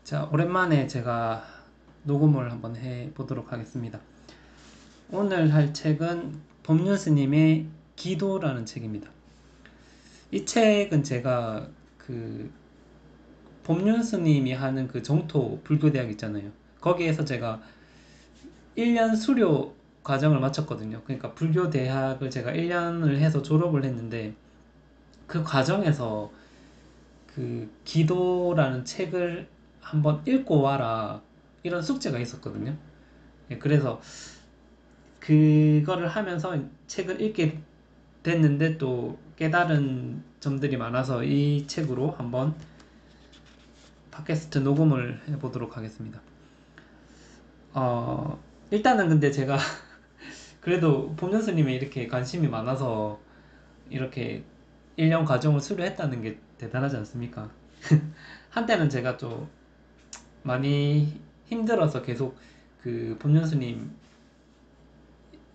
자, 오랜만에 제가 녹음을 한번 해 보도록 하겠습니다. 오늘 할 책은 법륜스님의 기도라는 책입니다. 이 책은 제가 그 법륜스님이 하는 그 정토 불교대학 있잖아요. 거기에서 제가 1년 수료 과정을 마쳤거든요. 그러니까 불교대학을 제가 1년을 해서 졸업을 했는데 그 과정에서 그 기도라는 책을 한번 읽고 와라 이런 숙제가 있었거든요. 예, 그래서 그거를 하면서 책을 읽게 됐는데 또 깨달은 점들이 많아서 이 책으로 한번 팟캐스트 녹음을 해보도록 하겠습니다. 일단은 근데 제가 그래도 봄연수님이 이렇게 관심이 많아서 이렇게 1년 과정을 수료했다는 게 대단하지 않습니까? 한때는 제가 좀 많이 힘들어서 계속 그 봄연수님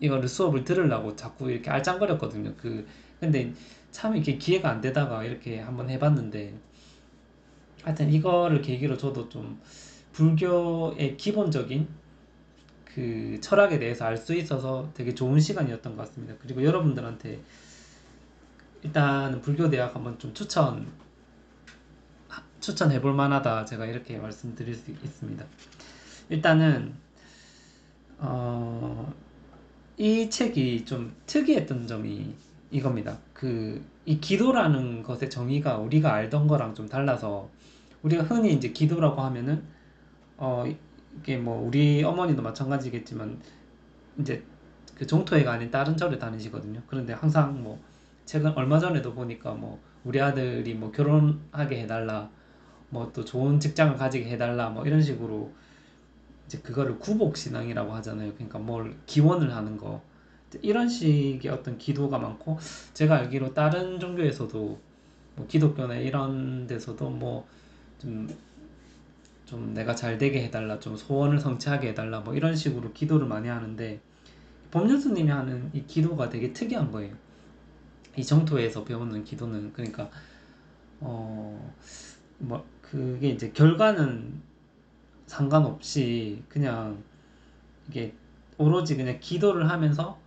이거를 수업을 들으려고 자꾸 이렇게 알짱거렸거든요. 근데 참 이렇게 기회가 안 되다가 이렇게 한번 해봤는데, 하여튼 이거를 계기로 저도 좀 불교의 기본적인 그 철학에 대해서 알 수 있어서 되게 좋은 시간이었던 것 같습니다. 그리고 여러분들한테 일단은 불교대학 한번 좀 추천해 볼 만하다. 제가 이렇게 말씀드릴 수 있습니다. 일단은, 어, 이 책이 좀 특이했던 점이 이겁니다. 이 기도라는 것의 정의가 우리가 알던 거랑 좀 달라서, 우리가 흔히 이제 기도라고 하면은, 어, 이게 뭐, 우리 어머니도 마찬가지겠지만, 이제 그 종토회가 아닌 다른 절에 다니시거든요. 그런데 항상 뭐, 최근 얼마 전에도 보니까 뭐, 우리 아들이 뭐 결혼하게 해달라, 뭐 또 좋은 직장을 가지게 해달라, 뭐 이런 식으로 이제 그거를 구복신앙이라고 하잖아요. 그러니까 뭘 기원을 하는 거. 이런 식의 어떤 기도가 많고, 제가 알기로 다른 종교에서도 뭐 기독교나 이런 데서도 뭐 좀 내가 잘 되게 해달라, 좀 소원을 성취하게 해달라, 뭐 이런 식으로 기도를 많이 하는데, 법륜스님이 하는 이 기도가 되게 특이한 거예요. 이 정토에서 배우는 기도는, 그러니까 뭐 그게 이제 결과는 상관없이 그냥 이게 오로지 그냥 기도를 하면서,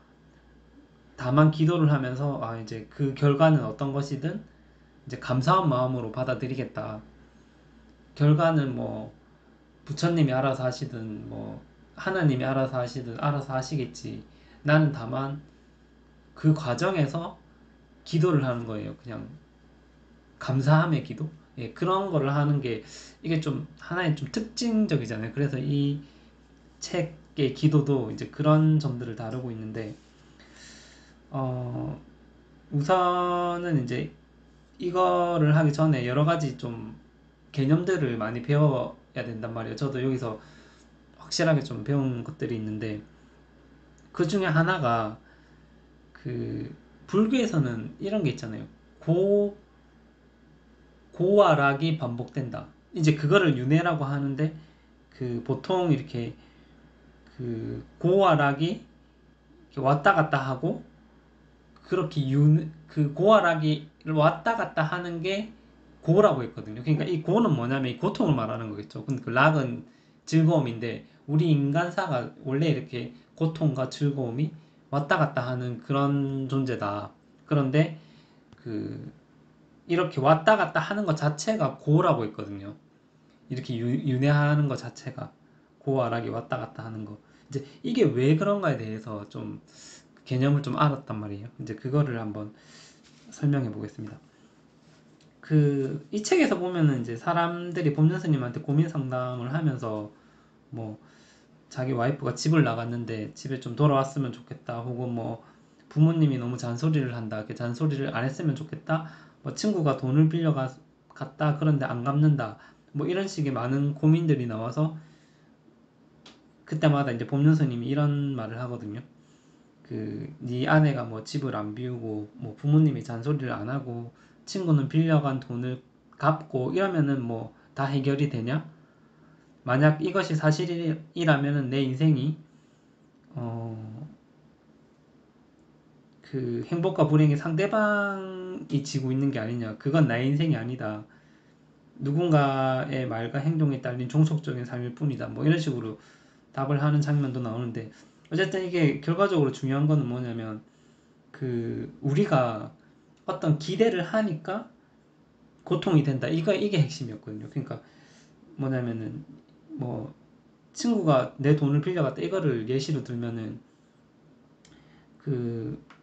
다만 기도를 하면서, 이제 그 결과는 어떤 것이든 이제 감사한 마음으로 받아들이겠다. 결과는 뭐 부처님이 알아서 하시든 뭐 하나님이 알아서 하시든 알아서 하시겠지. 나는 다만 그 과정에서 기도를 하는 거예요. 그냥 감사함의 기도. 예, 그런 거를 하는 게 이게 좀 하나의 좀 특징적이잖아요. 그래서 이 책의 기도도 이제 그런 점들을 다루고 있는데, 어, 우선은 이제 이거를 하기 전에 여러 가지 좀 개념들을 많이 배워야 된단 말이에요. 저도 여기서 확실하게 좀 배운 것들이 있는데, 그 중에 하나가 그 불교에서는 이런 게 있잖아요. 고 고와 락이 반복된다. 이제 그거를 윤회라고 하는데, 그 보통 이렇게 그 고와 락이 이렇게 왔다 갔다 하고, 그렇게 그 고와 락이 왔다 갔다 하는 게 고라고 했거든요. 그러니까 이 고는 뭐냐면 이 고통을 말하는 거겠죠. 근데 그 락은 즐거움인데, 우리 인간사가 원래 이렇게 고통과 즐거움이 왔다 갔다 하는 그런 존재다. 그런데 그 이렇게 왔다 갔다 하는 것 자체가 고라고 했거든요. 이렇게 윤회하는 것 자체가, 고와 락이 왔다 갔다 하는 거. 이제 이게 왜 그런가에 대해서 좀 개념을 좀 알았단 말이에요. 이제 그거를 한번 설명해 보겠습니다. 이 책에서 보면은 이제 사람들이 법륜 스님한테 고민 상담을 하면서 뭐 자기 와이프가 집을 나갔는데 집에 좀 돌아왔으면 좋겠다, 혹은 뭐 부모님이 너무 잔소리를 한다, 그 잔소리를 안 했으면 좋겠다, 뭐 친구가 돈을 갔다 그런데 안 갚는다, 뭐 이런 식의 많은 고민들이 나와서 그때마다 이제 법륜 스님이 이런 말을 하거든요. 네 아내가 뭐 집을 안 비우고 뭐 부모님이 잔소리를 안 하고 친구는 빌려간 돈을 갚고 이러면은 뭐 다 해결이 되냐? 만약 이것이 사실이라면은 내 인생이 어, 그 행복과 불행이 상대방이 지고 있는 게 아니냐? 그건 나의 인생이 아니다. 누군가의 말과 행동에 딸린 종속적인 삶일 뿐이다. 뭐 이런 식으로 답을 하는 장면도 나오는데 어쨌든 이게 결과적으로 중요한 거는 뭐냐면 우리가 어떤 기대를 하니까 고통이 된다. 이게 핵심이었거든요. 그러니까 뭐냐면은 뭐 친구가 내 돈을 빌려갔다. 이거를 예시로 들면은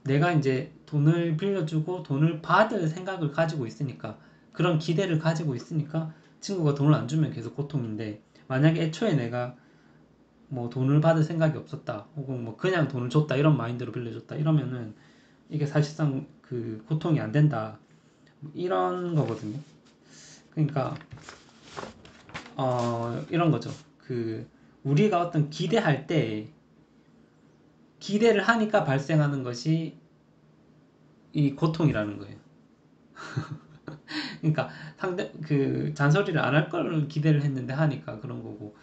내가 이제 돈을 빌려주고 돈을 받을 생각을 가지고 있으니까 그런 기대를 가지고 있으니까 친구가 돈을 안 주면 계속 고통인데 만약에 애초에 내가 뭐 돈을 받을 생각이 없었다 혹은 뭐 그냥 돈을 줬다 이런 마인드로 빌려줬다 이러면은 이게 사실상 고통이 안 된다 이런 거거든요. 그러니까 이런 거죠. 우리가 어떤 기대할 때 기대를 하니까 발생하는 것이 이 고통이라는 거예요. 그러니까 잔소리를 안 할 걸 기대를 했는데 하니까 그런 거고.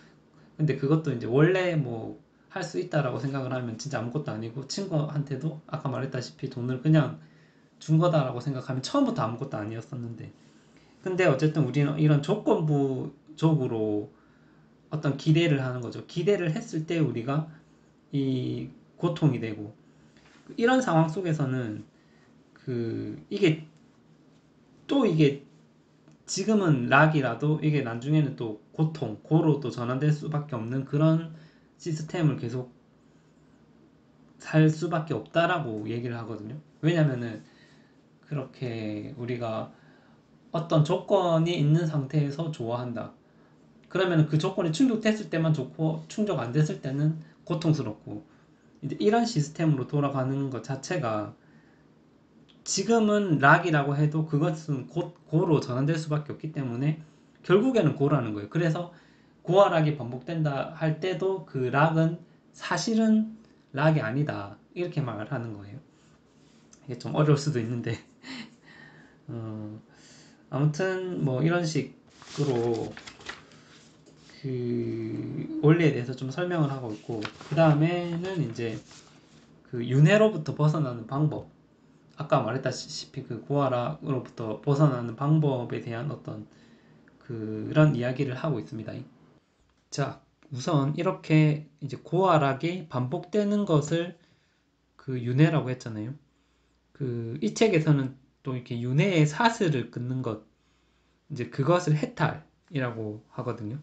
근데 그것도 이제 원래 뭐 할 수 있다라고 생각을 하면 진짜 아무것도 아니고 친구한테도 아까 말했다시피 돈을 그냥 준 거다라고 생각하면 처음부터 아무것도 아니었었는데. 근데 어쨌든 우리는 이런 조건부적으로 어떤 기대를 하는 거죠. 기대를 했을 때 우리가 이 고통이 되고 이런 상황 속에서는 이게 지금은 락이라도 이게 나중에는 또 고로 또 전환될 수밖에 없는 그런 시스템을 계속 살 수밖에 없다라고 얘기를 하거든요. 왜냐면은 그렇게 우리가 어떤 조건이 있는 상태에서 좋아한다. 그러면 그 조건이 충족됐을 때만 좋고 충족 안 됐을 때는 고통스럽고 이제 이런 시스템으로 돌아가는 것 자체가 지금은 락이라고 해도 그것은 곧 고로 전환될 수밖에 없기 때문에 결국에는 고라는 거예요. 그래서 고와 락이 반복된다 할 때도 그 락은 사실은 락이 아니다. 이렇게 말을 하는 거예요. 이게 좀 어려울 수도 있는데 어, 아무튼 뭐 이런 식으로 원리에 대해서 좀 설명을 하고 있고 그 다음에는 이제 윤회로부터 벗어나는 방법 아까 말했다시피 고아락으로부터 벗어나는 방법에 대한 어떤 그런 이야기를 하고 있습니다. 자, 우선 이렇게 이제 고아락이 반복되는 것을 윤회라고 했잖아요. 이 책에서는 또 이렇게 윤회의 사슬을 끊는 것, 이제 그것을 해탈이라고 하거든요.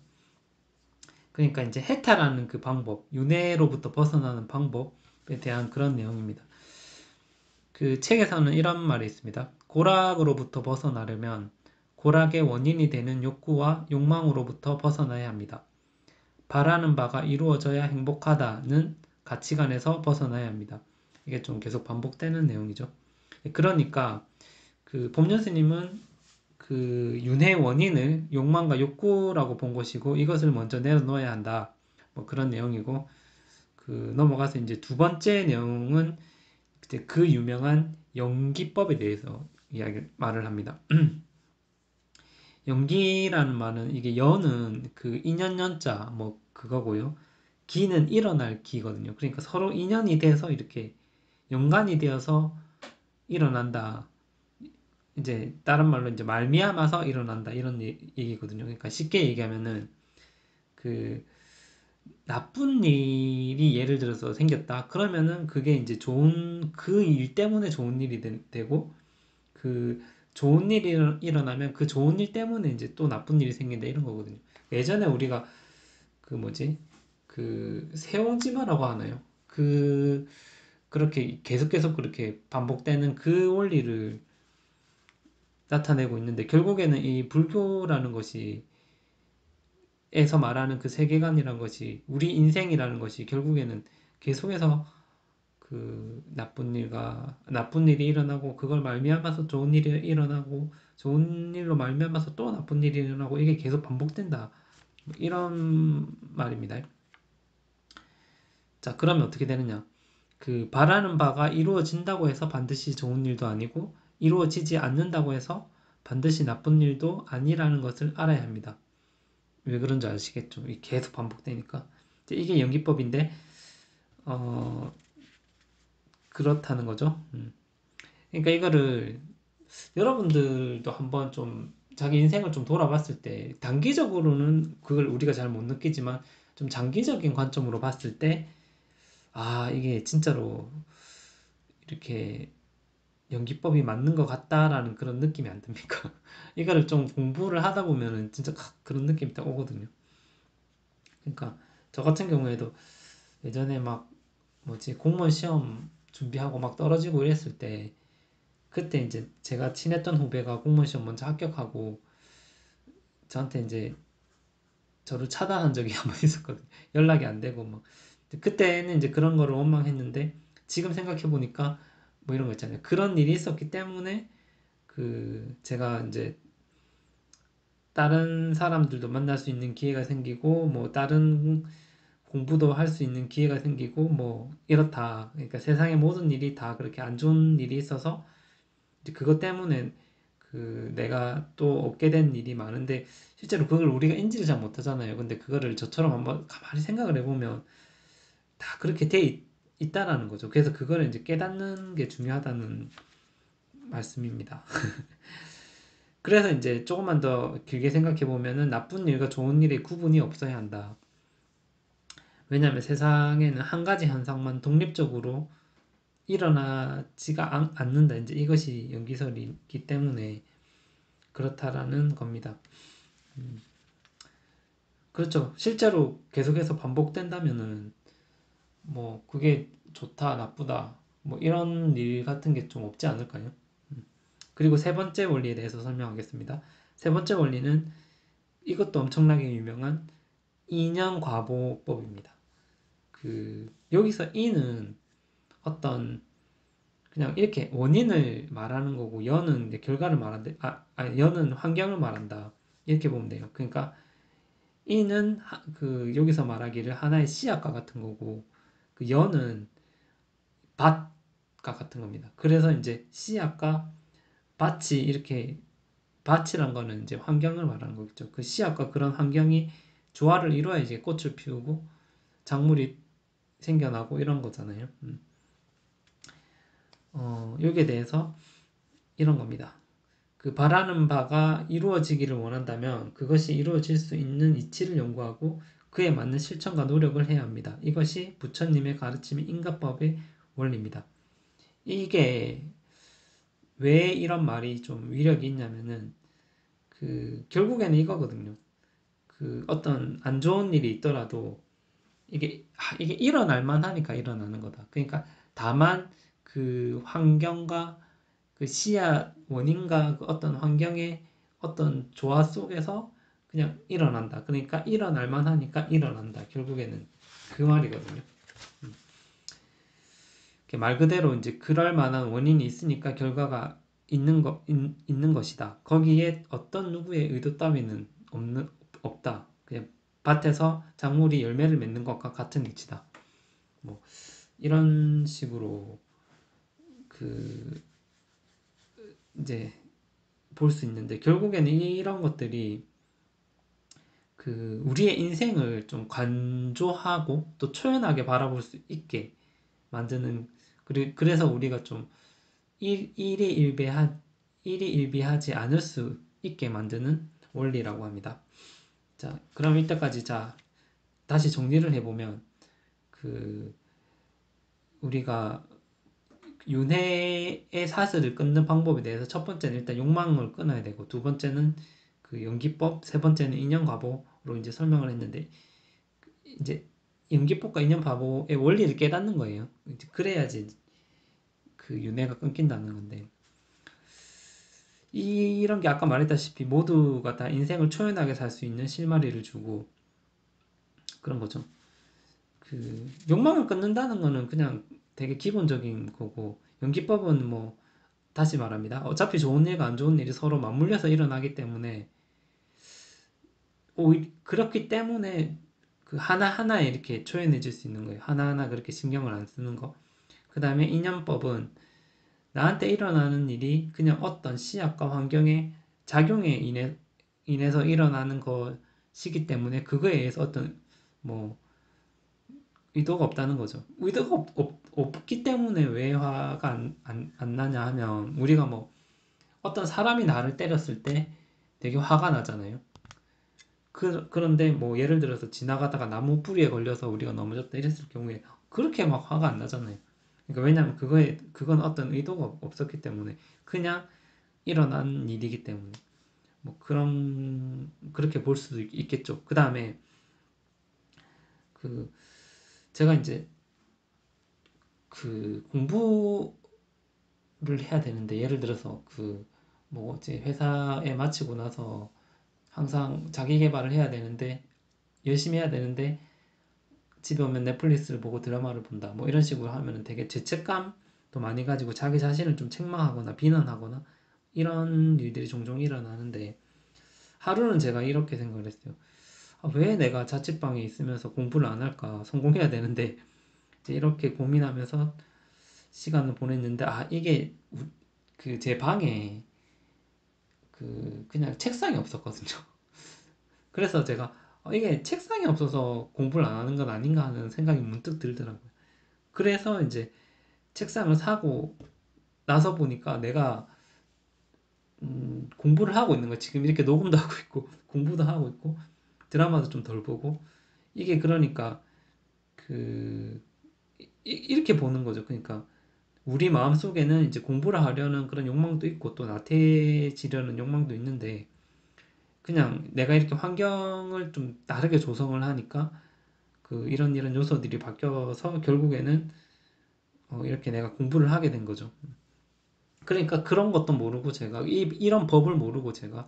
그러니까 이제 해탈하는 그 방법, 윤회로부터 벗어나는 방법에 대한 그런 내용입니다. 책에서는 이런 말이 있습니다. 고락으로부터 벗어나려면 고락의 원인이 되는 욕구와 욕망으로부터 벗어나야 합니다. 바라는 바가 이루어져야 행복하다는 가치관에서 벗어나야 합니다. 이게 좀 계속 반복되는 내용이죠. 그러니까 법륜 스님은 윤회의 원인을 욕망과 욕구라고 본 것이고 이것을 먼저 내려놓아야 한다. 뭐 그런 내용이고 넘어가서 이제 두 번째 내용은 이제 유명한 연기법에 대해서 말을 합니다. 연기라는 말은 이게 연은 인연연자 뭐 그거고요. 기는 일어날 기거든요. 그러니까 서로 인연이 돼서 이렇게 연관이 되어서 일어난다. 이제 다른 말로 이제 말미암아서 일어난다 이런 얘기거든요. 그러니까 쉽게 얘기하면은 나쁜 일이 예를 들어서 생겼다. 그러면은 그게 이제 그 일 때문에 좋은 일이 되고 좋은 일이 일어나면 그 좋은 일 때문에 이제 또 나쁜 일이 생긴다 이런 거거든요. 예전에 우리가 뭐지? 세옹지마라고 하나요? 그렇게 계속 그렇게 반복되는 그 원리를 나타내고 있는데 결국에는 이 불교라는 것이 에서 말하는 그 세계관이라는 것이 우리 인생이라는 것이 결국에는 계속해서 나쁜 일이 일어나고 그걸 말미암아서 좋은 일이 일어나고 좋은 일로 말미암아서 또 나쁜 일이 일어나고 이게 계속 반복된다 이런 말입니다. 자, 그러면 어떻게 되느냐? 바라는 바가 이루어진다고 해서 반드시 좋은 일도 아니고 이루어지지 않는다고 해서 반드시 나쁜 일도 아니라는 것을 알아야 합니다. 왜 그런지 아시겠죠? 계속 반복되니까. 이게 연기법인데, 그렇다는 거죠. 그러니까 이거를 여러분들도 한번 좀 자기 인생을 좀 돌아봤을 때 단기적으로는 그걸 우리가 잘 못 느끼지만 좀 장기적인 관점으로 봤을 때 아, 이게 진짜로 이렇게 연기법이 맞는 것 같다라는 그런 느낌이 안 듭니까? 이거를 좀 공부를 하다 보면은 진짜 그런 느낌이 딱 오거든요. 그러니까 저 같은 경우에도 예전에 막 뭐지 공무원 시험 준비하고 막 떨어지고 이랬을 때 그때 이제 제가 친했던 후배가 공무원 시험 먼저 합격하고 저한테 이제 저를 차단한 적이 한 번 있었거든요. 연락이 안 되고 막 그때는 이제 그런 거를 원망했는데 지금 생각해 보니까 뭐 이런 거 있잖아요. 그런 일이 있었기 때문에 그 제가 이제 다른 사람들도 만날 수 있는 기회가 생기고 뭐 다른 공부도 할 수 있는 기회가 생기고 뭐 이렇다. 그러니까 세상의 모든 일이 다 그렇게 안 좋은 일이 있어서 이제 그것 때문에 그 내가 또 얻게 된 일이 많은데 실제로 그걸 우리가 인지를 잘 못하잖아요. 근데 그거를 저처럼 한번 가만히 생각을 해보면 다 그렇게 있다라는 거죠. 그래서 그거를 이제 깨닫는 게 중요하다는 말씀입니다. 그래서 이제 조금만 더 길게 생각해 보면은 나쁜 일과 좋은 일의 구분이 없어야 한다. 왜냐하면 세상에는 한 가지 현상만 독립적으로 일어나지가 않는다. 이제 이것이 연기설이기 때문에 그렇다라는 겁니다. 그렇죠. 실제로 계속해서 반복된다면은 뭐 그게 좋다, 나쁘다, 뭐 이런 일 같은 게 좀 없지 않을까요? 그리고 세 번째 원리에 대해서 설명하겠습니다. 세 번째 원리는 이것도 엄청나게 유명한 인연과보법입니다. 그 여기서 인은 어떤 그냥 이렇게 원인을 말하는 거고 연은 이제 결과를 말한다. 연은 환경을 말한다. 이렇게 보면 돼요. 그러니까 인은 그 여기서 말하기를 하나의 씨앗과 같은 거고 그 연은 밭과 같은 겁니다. 그래서 이제 씨앗과 밭이 이렇게 밭이란 거는 이제 환경을 말하는 거겠죠. 그 씨앗과 그런 환경이 조화를 이루어야 이제 꽃을 피우고 작물이 생겨나고 이런 거잖아요. 여기에 대해서 이런 겁니다. 그 바라는 바가 이루어지기를 원한다면 그것이 이루어질 수 있는 이치를 연구하고 그에 맞는 실천과 노력을 해야 합니다. 이것이 부처님의 가르침인 인가법의 원리입니다. 이게 왜 이런 말이 좀 위력이 있냐면은 그 결국에는 이거거든요. 그 어떤 안 좋은 일이 있더라도 이게 일어날 만하니까 일어나는 거다. 그러니까 다만 그 환경과 그 씨앗 원인과 그 어떤 환경의 어떤 조화 속에서 그냥 일어난다. 그러니까 일어날 만하니까 일어난다. 결국에는 그 말이거든요. 말 그대로 이제 그럴 만한 원인이 있으니까 결과가 있는 것이다. 거기에 어떤 누구의 의도 따위는 없다. 그냥 밭에서 작물이 열매를 맺는 것과 같은 이치다. 뭐 이런 식으로 그 이제 볼 수 있는데 결국에는 이런 것들이 그 우리의 인생을 좀 관조하고 또 초연하게 바라볼 수 있게 만드는 그래서 우리가 좀 일이 일비하지 않을 수 있게 만드는 원리라고 합니다. 자, 그럼 이때까지 자 다시 정리를 해보면 그 우리가 윤회의 사슬을 끊는 방법에 대해서 첫 번째는 일단 욕망을 끊어야 되고 두 번째는 그 연기법, 세 번째는 인연과보로 이제 설명을 했는데 이제 연기법과 인연과보의 원리를 깨닫는 거예요. 이제 그래야지 그 윤회가 끊긴다는 건데 이런 게 아까 말했다시피 모두가 다 인생을 초연하게 살 수 있는 실마리를 주고 그런 거죠. 그 욕망을 끊는다는 거는 그냥 되게 기본적인 거고 연기법은 뭐 다시 말합니다. 어차피 좋은 일과 안 좋은 일이 서로 맞물려서 일어나기 때문에 그렇기 때문에 그 하나하나에 이렇게 초연해질 수 있는 거예요. 하나하나 그렇게 신경을 안 쓰는 거. 그 다음에 인연법은 나한테 일어나는 일이 그냥 어떤 씨앗과 환경의 작용에 인해서 일어나는 것이기 때문에 그거에 의해서 어떤 뭐 의도가 없다는 거죠. 의도가 없기 때문에 왜 화가 안 나냐 하면 우리가 뭐 어떤 사람이 나를 때렸을 때 되게 화가 나잖아요. 그런데 뭐 예를 들어서 지나가다가 나무 뿌리에 걸려서 우리가 넘어졌다 이랬을 경우에 그렇게 막 화가 안 나잖아요. 그러니까 왜냐면 그건 어떤 의도가 없었기 때문에 그냥 일어난 일이기 때문에 뭐 그렇게 볼 수도 있겠죠. 그 다음에 그 제가 이제 그 공부를 해야 되는데 예를 들어서 그 뭐 이제 회사에 마치고 나서 항상 자기 개발을 해야 되는데 열심히 해야 되는데 집에 오면 넷플릭스를 보고 드라마를 본다 뭐 이런 식으로 하면 되게 죄책감도 많이 가지고 자기 자신을 좀 책망하거나 비난하거나 이런 일들이 종종 일어나는데 하루는 제가 이렇게 생각을 했어요. 아, 왜 내가 자취방에 있으면서 공부를 안 할까? 성공해야 되는데 이제 이렇게 고민하면서 시간을 보냈는데 아 이게 그 제 방에 그 그냥 책상이 없었거든요. 그래서 제가 이게 책상이 없어서 공부를 안 하는 건 아닌가 하는 생각이 문득 들더라고요. 그래서 이제 책상을 사고 나서 보니까 내가 공부를 하고 있는 거야. 지금 이렇게 녹음도 하고 있고 공부도 하고 있고 드라마도 좀 덜 보고 이게 그러니까 그 이렇게 보는 거죠. 그러니까 우리 마음속에는 이제 공부를 하려는 그런 욕망도 있고 또 나태해지려는 욕망도 있는데 그냥 내가 이렇게 환경을 좀 다르게 조성을 하니까 그 이런 요소들이 바뀌어서 결국에는 이렇게 내가 공부를 하게 된 거죠. 그러니까 그런 것도 모르고 제가 이런 법을 모르고 제가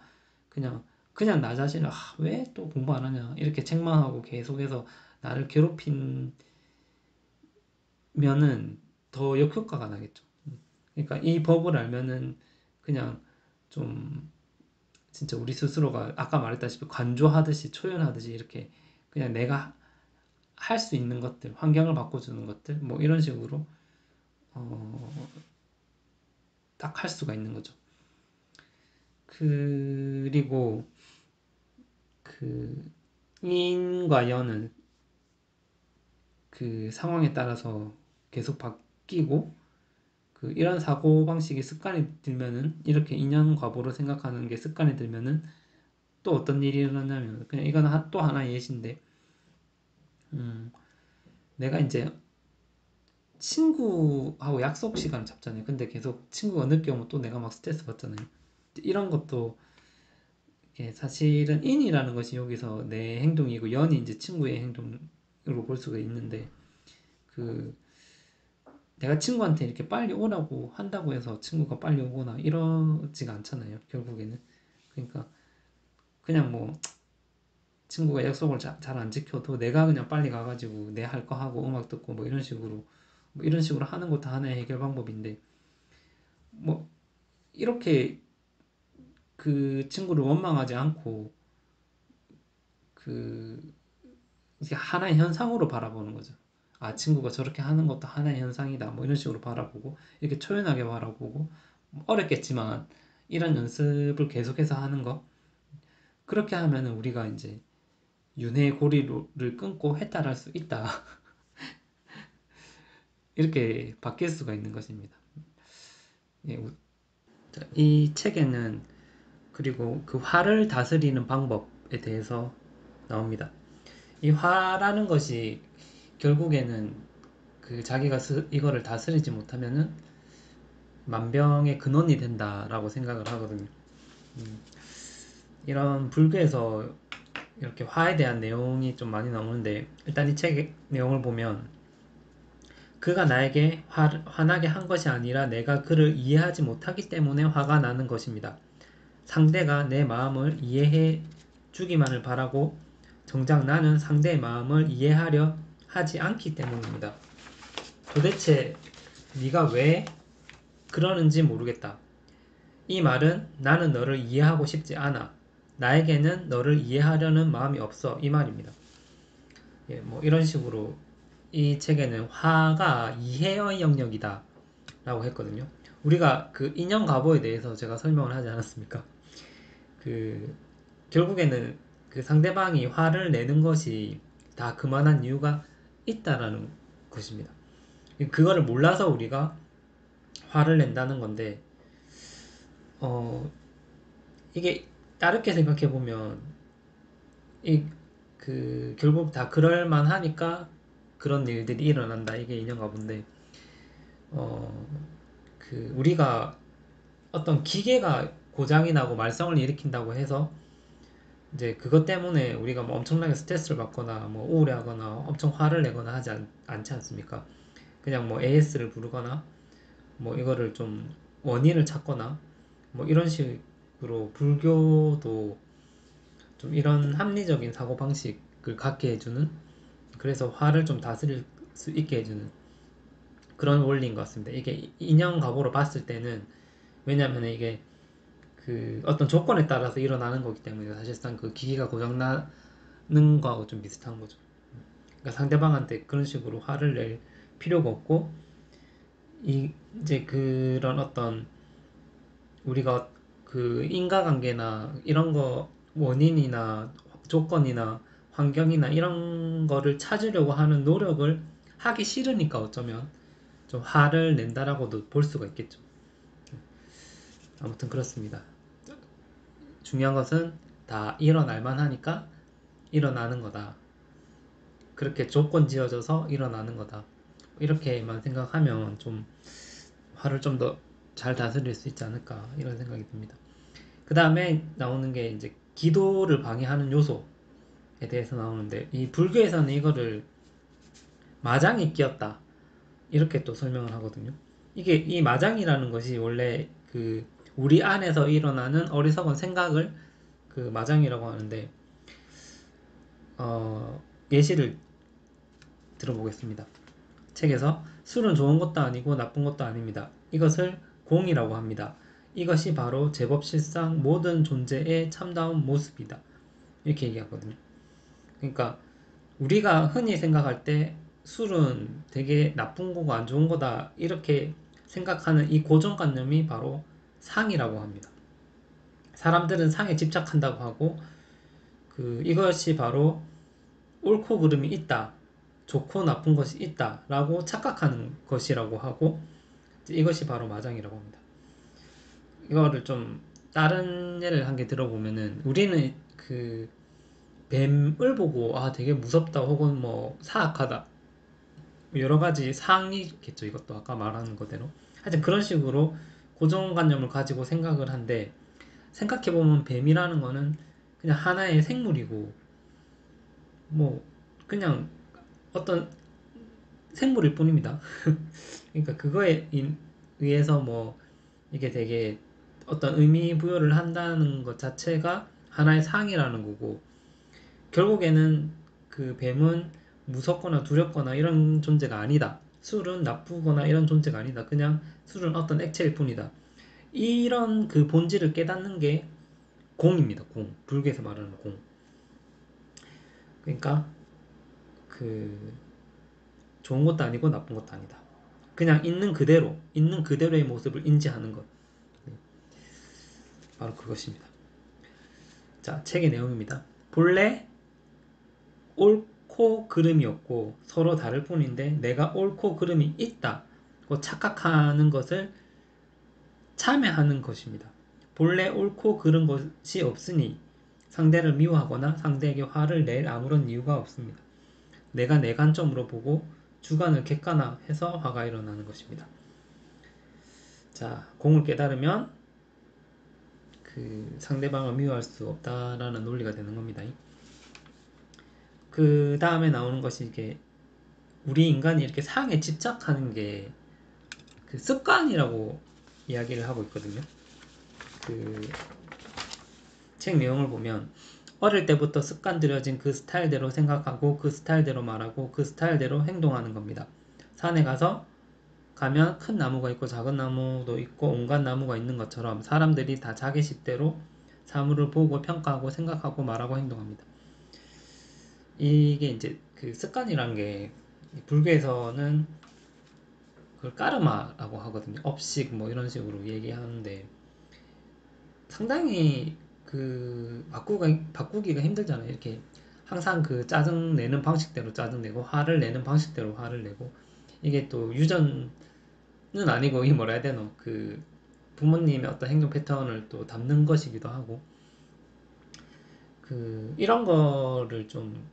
그냥 나 자신을 왜 또 공부 안 하냐 이렇게 책망하고 계속해서 나를 괴롭히면은 더 역효과가 나겠죠. 그러니까 이 법을 알면은 그냥 좀 진짜 우리 스스로가 아까 말했다시피 관조하듯이 초연하듯이 이렇게 그냥 내가 할 수 있는 것들, 환경을 바꿔주는 것들, 뭐 이런 식으로 어, 딱 할 수가 있는 거죠. 그리고 그 인과 연은 그 상황에 따라서 계속 바뀌고 그 이런 사고 방식이 습관이 들면은 이렇게 인연 과보로 생각하는 게 습관이 들면은 또 어떤 일이 일어나냐면 그냥 이건 또 하나의 예시인데 음, 내가 이제 친구하고 약속 시간 잡잖아요. 근데 계속 친구가 늦게 오면 또 내가 막 스트레스 받잖아요. 이런 것도 이게 사실은 인이라는 것이 여기서 내 행동이고 연이 이제 친구의 행동으로 볼 수가 있는데 그 내가 친구한테 이렇게 빨리 오라고 한다고 해서 친구가 빨리 오거나 이러지가 않잖아요. 결국에는. 그러니까 그냥 뭐 친구가 약속을 잘 안 지켜도 내가 그냥 빨리 가가지고 내 할 거 하고 음악 듣고 뭐 이런 식으로 하는 것도 하나의 해결 방법인데 뭐 이렇게 그 친구를 원망하지 않고 그 이게 하나의 현상으로 바라보는 거죠. 아, 친구가 저렇게 하는 것도 하나의 현상이다. 뭐 이런 식으로 바라보고 이렇게 초연하게 바라보고 어렵겠지만 이런 연습을 계속해서 하는 거 그렇게 하면 우리가 이제 윤회의 고리를 끊고 해탈할 수 있다. 이렇게 바뀔 수가 있는 것입니다. 예, 이 책에는 그리고 그 화를 다스리는 방법에 대해서 나옵니다. 이 화라는 것이 결국에는 그 자기가 이거를 다스리지 못하면은 만병의 근원이 된다라고 생각을 하거든요. 음, 이런 불교에서 이렇게 화에 대한 내용이 좀 많이 나오는데 일단 이 책의 내용을 보면 그가 나에게 화나게 한 것이 아니라 내가 그를 이해하지 못하기 때문에 화가 나는 것입니다. 상대가 내 마음을 이해해 주기만을 바라고 정작 나는 상대의 마음을 이해하려 하지 않기 때문입니다. 도대체 네가 왜 그러는지 모르겠다. 이 말은 나는 너를 이해하고 싶지 않아. 나에게는 너를 이해하려는 마음이 없어. 이 말입니다. 예, 뭐 이런 식으로 이 책에는 화가 이해의 영역이다 라고 했거든요. 우리가 그 인연과보에 대해서 제가 설명을 하지 않았습니까? 그 결국에는 그 상대방이 화를 내는 것이 다 그만한 이유가 있다라는 것입니다. 그거를 몰라서 우리가 화를 낸다는 건데 어 이게 다르게 생각해 보면 이 결국 다 그럴 만하니까 그런 일들이 일어난다, 이게 인연가 본데, 어, 우리가 어떤 기계가 고장이 나고 말썽을 일으킨다고 해서 이제 그것 때문에 우리가 뭐 엄청나게 스트레스를 받거나 뭐 우울해하거나 엄청 화를 내거나 하지 않지 않습니까? 그냥 뭐 AS를 부르거나 뭐 이거를 좀 원인을 찾거나 뭐 이런 식으로 불교도 좀 이런 합리적인 사고방식을 갖게 해주는, 그래서 화를 좀 다스릴 수 있게 해주는 그런 원리인 것 같습니다. 이게 인연각오로 봤을 때는, 왜냐하면 이게 어떤 조건에 따라서 일어나는 거기 때문에 사실상 그 기기가 고장나는 거하고 좀 비슷한 거죠. 그러니까 상대방한테 그런 식으로 화를 낼 필요가 없고, 이제 그런 어떤 우리가 인과관계나 이런 거 원인이나 조건이나 환경이나 이런 거를 찾으려고 하는 노력을 하기 싫으니까 어쩌면 좀 화를 낸다라고도 볼 수가 있겠죠. 아무튼 그렇습니다. 중요한 것은 다 일어날 만하니까 일어나는 거다. 그렇게 조건 지어져서 일어나는 거다. 이렇게만 생각하면 좀 화를 좀 더 잘 다스릴 수 있지 않을까, 이런 생각이 듭니다. 그 다음에 나오는 게 이제 기도를 방해하는 요소에 대해서 나오는데, 이 불교에서는 이거를 마장이 끼었다, 이렇게 또 설명을 하거든요. 이게 이 마장이라는 것이 원래 우리 안에서 일어나는 어리석은 생각을 마장이라고 하는데, 예시를 들어보겠습니다. 책에서 술은 좋은 것도 아니고 나쁜 것도 아닙니다. 이것을 공이라고 합니다. 이것이 바로 제법 실상 모든 존재의 참다운 모습이다. 이렇게 얘기하거든요. 그러니까 우리가 흔히 생각할 때 술은 되게 나쁜 거고 안 좋은 거다, 이렇게 생각하는 이 고정관념이 바로 상이라고 합니다. 사람들은 상에 집착한다고 하고, 이것이 바로 옳고 그름이 있다, 좋고 나쁜 것이 있다 라고 착각하는 것이라고 하고, 이것이 바로 마장이라고 합니다. 이거를 좀 다른 예를 한 개 들어보면은, 우리는 뱀을 보고 되게 무섭다 혹은 뭐 사악하다, 여러 가지 상이겠죠. 이것도 아까 말하는 거대로 하여튼 그런 식으로 고정관념을 가지고 생각을 한데, 생각해보면 뱀이라는 거는 그냥 하나의 생물이고, 뭐 그냥 어떤 생물일 뿐입니다. 그러니까 그거에 의해서 뭐 이게 되게 어떤 의미 부여를 한다는 것 자체가 하나의 상이라는 거고, 결국에는 뱀은 무섭거나 두렵거나 이런 존재가 아니다. 술은 나쁘거나 이런 존재가 아니다. 그냥 술은 어떤 액체일 뿐이다. 이런 본질을 깨닫는 게 공입니다. 공. 불교에서 말하는 공. 그러니까 좋은 것도 아니고 나쁜 것도 아니다. 그냥 있는 그대로, 있는 그대로의 모습을 인지하는 것. 바로 그것입니다. 자, 책의 내용입니다. 본래 옳고 그름이 없고 서로 다를 뿐인데 내가 옳고 그름이 있다고 착각하는 것을 참여하는 것입니다. 본래 옳고 그른 것이 없으니 상대를 미워하거나 상대에게 화를 낼 아무런 이유가 없습니다. 내가 내 관점으로 보고 주관을 객관화해서 화가 일어나는 것입니다. 자, 공을 깨달으면 상대방을 미워할 수 없다라는 논리가 되는 겁니다. 그 다음에 나오는 것이 이게 우리 인간이 이렇게 상에 집착하는 게 습관이라고 이야기를 하고 있거든요. 책 내용을 보면 어릴 때부터 습관 들여진 그 스타일대로 생각하고 그 스타일대로 말하고 그 스타일대로 행동하는 겁니다. 산에 가면 큰 나무가 있고 작은 나무도 있고 온갖 나무가 있는 것처럼 사람들이 다 자기 식대로 사물을 보고 평가하고 생각하고 말하고 행동합니다. 이게 이제 습관이란 게 불교에서는 그걸 까르마라고 하거든요. 업식 뭐 이런 식으로 얘기하는데, 상당히 바꾸기가 힘들잖아요. 이렇게 항상 짜증 내는 방식대로 짜증 내고 화를 내는 방식대로 화를 내고, 이게 또 유전은 아니고 뭐라 해야 되노, 부모님의 어떤 행동 패턴을 또 담는 것이기도 하고, 이런 거를 좀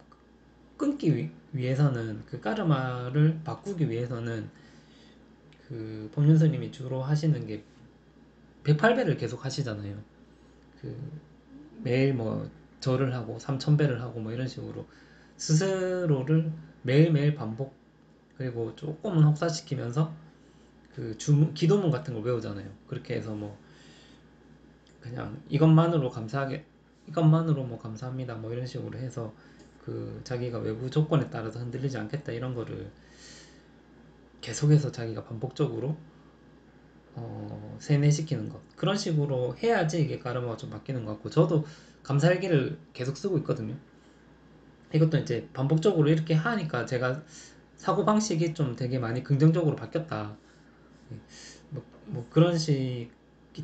끊기 위해서는, 그 까르마를 바꾸기 위해서는 법륜스님이 주로 하시는 게 108배를 계속 하시잖아요. 그 매일 뭐 절을 하고 3000배를 하고 뭐 이런 식으로 스스로를 매일매일 반복, 그리고 조금은 혹사시키면서 기도문 같은 걸 외우잖아요. 그렇게 해서 뭐 그냥 이것만으로 뭐 감사합니다 뭐 이런 식으로 해서 자기가 외부 조건에 따라서 흔들리지 않겠다 이런 거를 계속해서 자기가 반복적으로 세뇌시키는 것, 그런 식으로 해야지 이게 까르마가 좀 바뀌는 것 같고, 저도 감사일기를 계속 쓰고 있거든요. 이것도 이제 반복적으로 이렇게 하니까 제가 사고방식이 좀 되게 많이 긍정적으로 바뀌었다, 뭐 그런 식이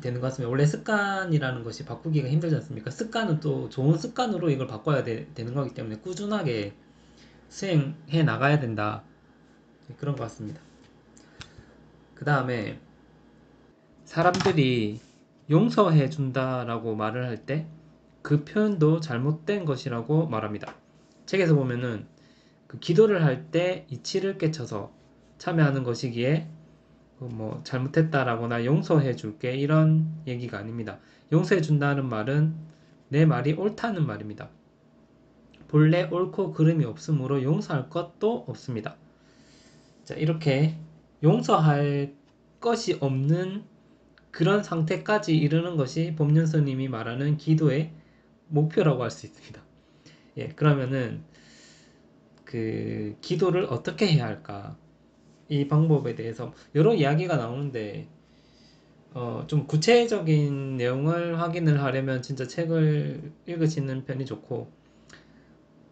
되는 것 같습니다. 원래 습관이라는 것이 바꾸기가 힘들지 않습니까? 습관은 또 좋은 습관으로 이걸 바꿔야 되는 거기 때문에 꾸준하게 수행해 나가야 된다, 그런 것 같습니다. 그 다음에 사람들이 용서해 준다라고 말을 할 때 그 표현도 잘못된 것이라고 말합니다. 책에서 보면은 기도를 할 때 이치를 깨쳐서 참여하는 것이기에 뭐 잘못했다라거나 용서해 줄게 이런 얘기가 아닙니다. 용서해 준다는 말은 내 말이 옳다는 말입니다. 본래 옳고 그름이 없으므로 용서할 것도 없습니다. 자, 이렇게 용서할 것이 없는 그런 상태까지 이르는 것이 법륜 스님이 말하는 기도의 목표라고 할 수 있습니다. 예, 그러면은 기도를 어떻게 해야 할까? 이 방법에 대해서 여러 이야기가 나오는데 좀 구체적인 내용을 확인을 하려면 진짜 책을 읽으시는 편이 좋고,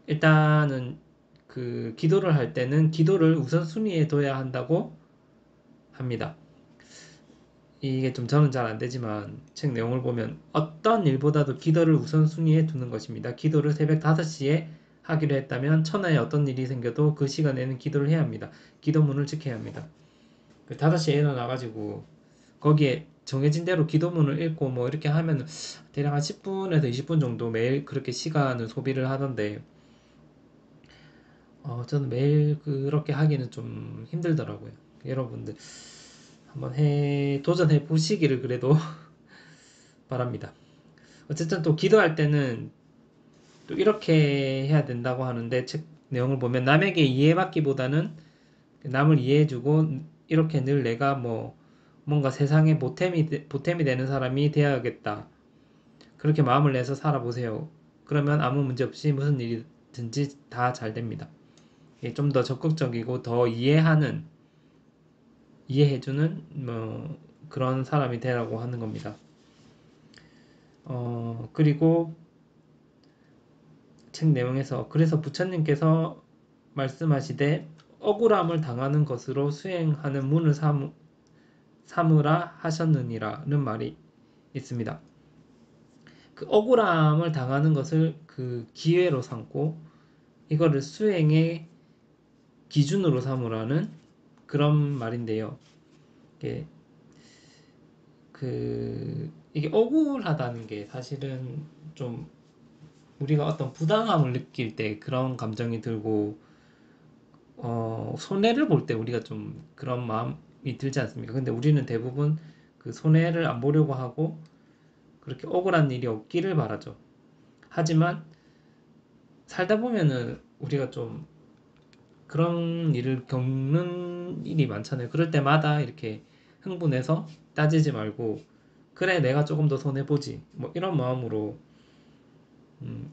일단은 기도를 할 때는 기도를 우선순위에 둬야 한다고 합니다. 이게 좀 저는 잘 안 되지만 책 내용을 보면 어떤 일보다도 기도를 우선순위에 두는 것입니다. 기도를 새벽 5시에 하기로 했다면 천하에 어떤 일이 생겨도 그 시간에는 기도를 해야 합니다. 기도문을 지켜야 합니다. 5시에 일어나가지고 거기에 정해진 대로 기도문을 읽고 뭐 이렇게 하면 대략 한 10분에서 20분 정도 매일 그렇게 시간을 소비를 하던데, 저는 매일 그렇게 하기는 좀 힘들더라고요. 여러분들 한번 도전해 보시기를 그래도 바랍니다. 어쨌든 또 기도할 때는 또 이렇게 해야 된다고 하는데, 책 내용을 보면 남에게 이해받기보다는 남을 이해해주고 이렇게 늘 내가 뭔가 세상에 보탬이 되는 사람이 되어야겠다, 그렇게 마음을 내서 살아보세요. 그러면 아무 문제 없이 무슨 일이든지 다 잘 됩니다. 좀 더 적극적이고 더 이해해주는 그런 사람이 되라고 하는 겁니다. 그리고 책 내용에서 그래서 부처님께서 말씀하시되 억울함을 당하는 것으로 수행하는 문을 삼으라 하셨느니라는 말이 있습니다. 억울함을 당하는 것을 기회로 삼고 이거를 수행의 기준으로 삼으라는 그런 말인데요. 이게 억울하다는 게 사실은 좀 우리가 어떤 부당함을 느낄 때 그런 감정이 들고, 손해를 볼 때 우리가 좀 그런 마음이 들지 않습니까? 근데 우리는 대부분 손해를 안 보려고 하고 그렇게 억울한 일이 없기를 바라죠. 하지만 살다 보면은 우리가 좀 그런 일을 겪는 일이 많잖아요. 그럴 때마다 이렇게 흥분해서 따지지 말고 그래 내가 조금 더 손해보지 뭐 이런 마음으로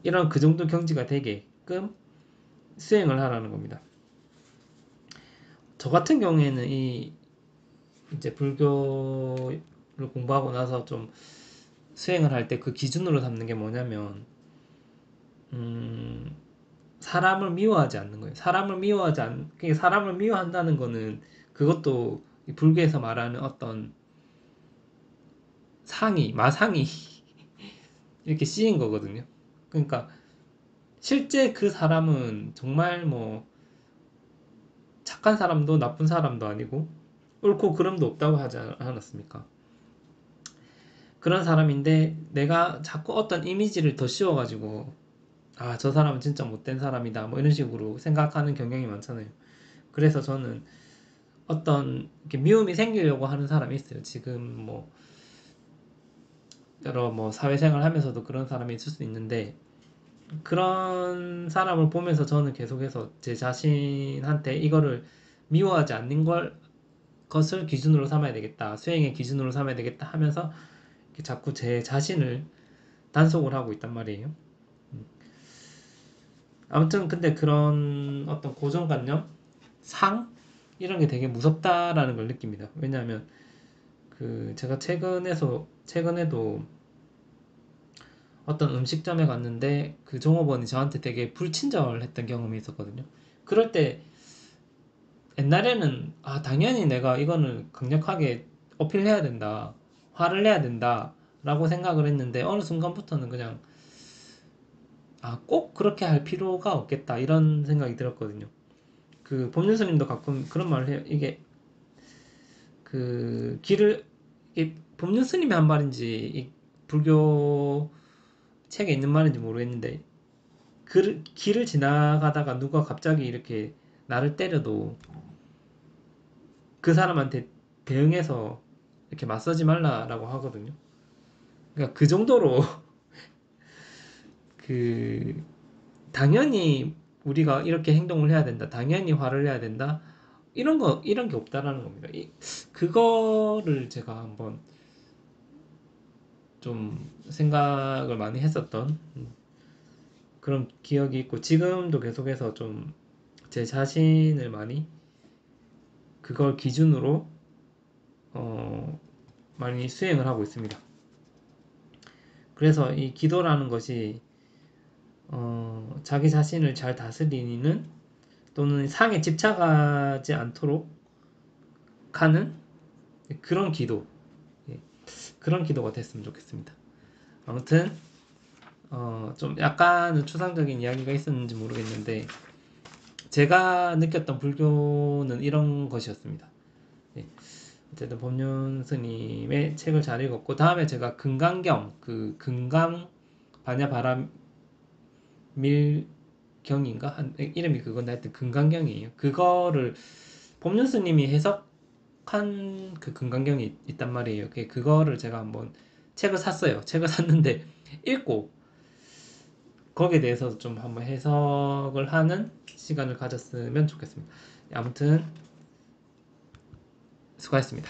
이런 그 정도 경지가 되게끔 수행을 하라는 겁니다. 저 같은 경우에는 이제 불교를 공부하고 나서 좀 수행을 할 때 그 기준으로 삼는 게 뭐냐면, 사람을 미워하지 않는 거예요. 사람을 미워한다는 거는 그것도 불교에서 말하는 어떤 마상이 이렇게 씌인 거거든요. 그러니까 실제 그 사람은 정말 착한 사람도 나쁜 사람도 아니고 옳고 그름도 없다고 하지 않았습니까? 그런 사람인데 내가 자꾸 어떤 이미지를 더 씌워가지고 아, 저 사람은 진짜 못된 사람이다. 뭐 이런 식으로 생각하는 경향이 많잖아요. 그래서 저는 어떤 이렇게 미움이 생기려고 하는 사람이 있어요. 지금 뭐 여러 뭐 사회생활 하면서도 그런 사람이 있을 수 있는데 그런 사람을 보면서 저는 계속해서 제 자신한테 이거를 미워하지 않는 것을 기준으로 삼아야 되겠다. 수행의 기준으로 삼아야 되겠다 하면서 이렇게 자꾸 제 자신을 단속을 하고 있단 말이에요. 아무튼 근데 그런 어떤 고정관념, 상 이런 게 되게 무섭다라는 걸 느낍니다. 왜냐하면 그 제가 최근에도 어떤 음식점에 갔는데 그 종업원이 저한테 되게 불친절했던 경험이 있었거든요. 그럴 때 옛날에는 아 당연히 내가 이거는 강력하게 어필해야 된다, 화를 내야 된다라고 생각을 했는데 어느 순간부터는 그냥 아 꼭 그렇게 할 필요가 없겠다 이런 생각이 들었거든요. 그 법륜스님도 가끔 그런 말을 해요. 이게 그 길을 이게 법륜스님이 한 말인지 이 불교 책에 있는 말인지 모르겠는데 길을 지나가다가 누가 갑자기 이렇게 나를 때려도 그 사람한테 대응해서 이렇게 맞서지 말라라고 하거든요. 그러니까 그 정도로 그 당연히 우리가 이렇게 행동을 해야 된다. 당연히 화를 내야 된다. 이런 게 없다라는 겁니다. 그거를 제가 한번 좀 생각을 많이 했었던 그런 기억이 있고 지금도 계속해서 좀 제 자신을 많이 그걸 기준으로 어, 많이 수행을 하고 있습니다. 그래서 이 기도라는 것이 자기 자신을 잘 다스리는 또는 상에 집착하지 않도록 하는 그런 기도, 예, 그런 기도가 됐으면 좋겠습니다. 아무튼 좀 약간은 추상적인 이야기가 있었는지 모르겠는데 제가 느꼈던 불교는 이런 것이었습니다. 예, 어쨌든 법륜 스님의 책을 잘 읽었고 다음에 제가 금강경 그 금강 반야바람 밀경인가 이름이 그건데 하여튼 금강경이에요. 그거를 법륜 스님이 해석한 그 금강경이 있단 말이에요. 그거를 제가 한번 책을 샀어요. 책을 샀는데 읽고 거기에 대해서 좀 한번 해석을 하는 시간을 가졌으면 좋겠습니다. 아무튼 수고하셨습니다.